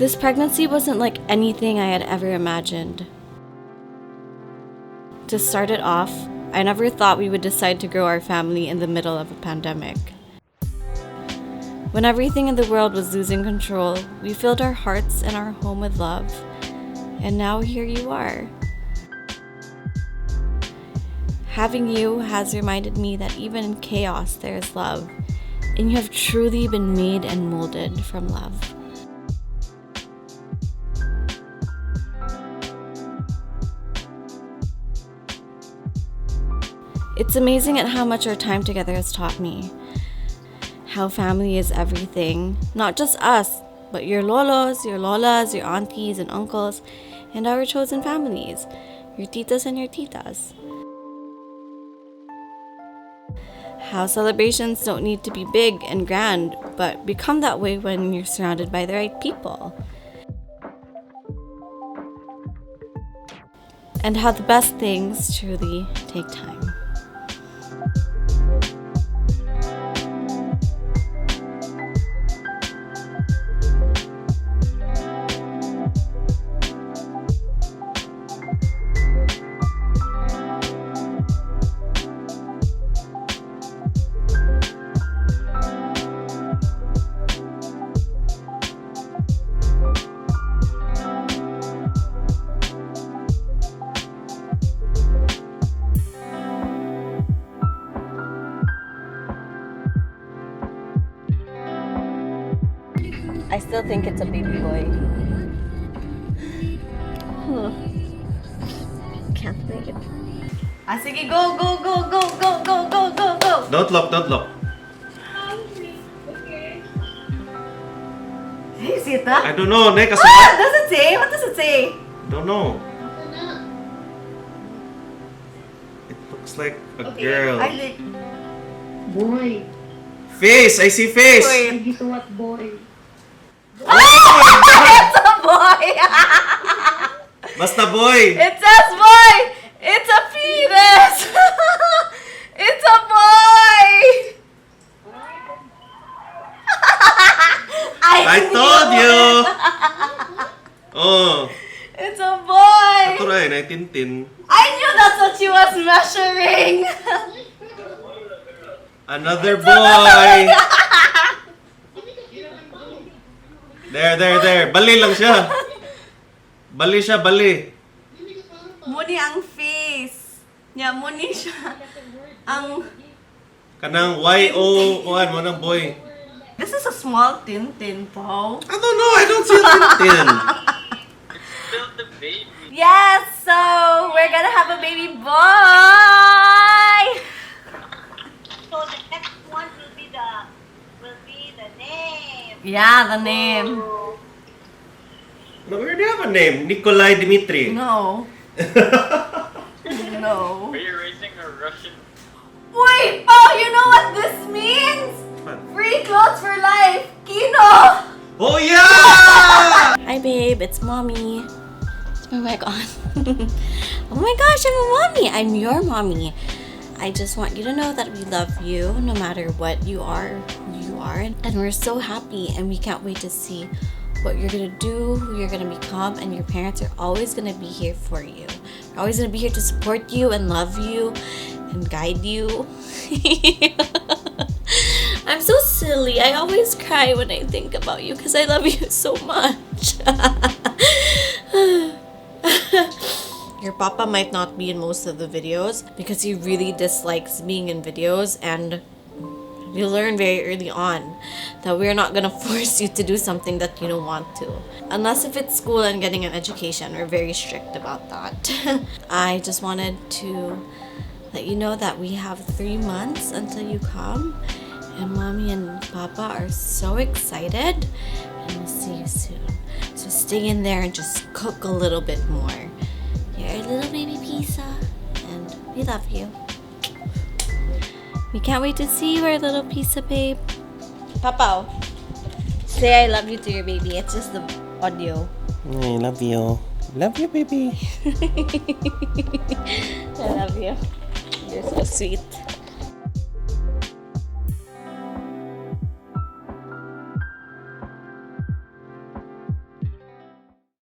This pregnancy wasn't like anything I had ever imagined. To start it off, I never thought we would decide to grow our family in the middle of a pandemic. When everything in the world was losing control, we filled our hearts and our home with love. And now here you are. Having you has reminded me that even in chaos there is love, and you have truly been made and molded from love. It's amazing at how much our time together has taught me. How family is everything, not just us, but your lolos, your lolas, your aunties and uncles, and our chosen families, your titas and your titas. How celebrations don't need to be big and grand, but become that way when you're surrounded by the right people. And how the best things truly take time. I still think it's a baby boy. Can't wait. Sige, go, go, go, go, go, go, go, go, go. Don't look, don't look. Hey, see it? I don't know, Nick. What does it say? What does it say? Don't know. It looks like a girl. Boy. Face! I see face! Wait. Gusto what boy? It's a boy! Basta boy! It says boy! It's a penis! It's a boy! I told you! Oh. It's a boy! Ito rin, ay tintin. I knew that's what she was measuring! Another boy! There. Bali lang siya. Bali siya, bali. Muni ang face. Yeah, muni siya. Ang... Kanang Y-O, kuhan mo ng boy. This is a small tintin, po. I don't know, I don't see a tintin. Build the baby. Yes, so we're gonna have a baby boy! So the next one will be the name. Yeah, the name. No, we already have a name. Nikolai Dimitri. No. No. Are you raising a Russian? Wait! Oh, you know what this means? What? Free clothes for life! Kino! Oh yeah! Hi babe, it's mommy. Is my mic on? Oh my gosh, I'm a mommy! I'm your mommy. I just want you to know that we love you no matter what you are, who you are. And we're so happy and we can't wait to see what you're gonna do, who you're gonna become, and your parents are always gonna be here for you. They're always gonna be here to support you and love you and guide you. I'm so silly. I always cry when I think about you because I love you so much. Your papa might not be in most of the videos because he really dislikes being in videos, and you learn very early on that we're not gonna force you to do something that you don't want to. Unless if it's school and getting an education, we're very strict about that. I just wanted to let you know that we have 3 months until you come, and mommy and papa are so excited, and we'll see you soon. So stay in there and just cook a little bit more. You're a little baby pizza, and we love you. We can't wait to see you, our little pizza babe. Papa, say I love you to your baby. It's just the audio. I love you. Love you, baby. I love you. You're so sweet.